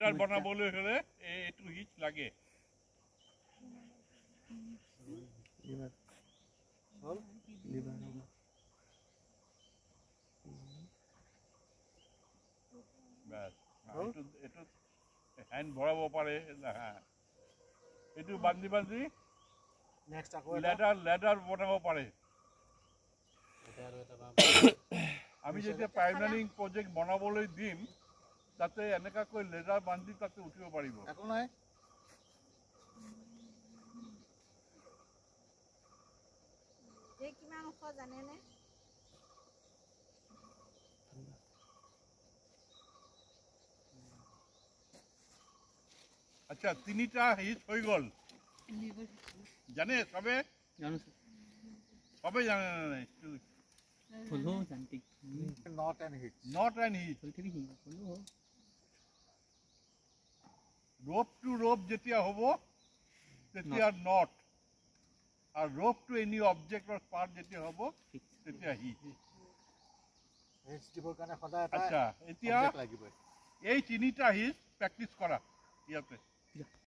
মোৰ্টাৰ বনাবলৈ হ'লে এইটো হিচ লাগে এইটো হ্যান্ড ভৰাব পাৰে এইটো বান্ধি বান্ধি লেডাৰ বনাব পাৰে আমি যেতিয়া পাইপলাইনিং প্ৰজেক্ট বনাবলৈ দিম তাতে এনেকাকৈ লেডাৰ বান্ধি তাতে উঠিব পাৰিব একো নাই এই কিমান ওখ জানেনে আচ্ছা তিনিটা হিচ হৈ গ'ল জানে সবে সবে জানে না not and hitch not an hitch rope to rope যেতিয়া হ'ব তেতিয়া not are rope to any object or part যেতিয়া হ'ব তেতিয়া hitch hitch দিবৰ কাৰণে সদায় এটা আচ্ছা এতিয়া object লাগিব এই তিনিটা হিচ প্ৰ্যাকটিস কৰা ইয়াতে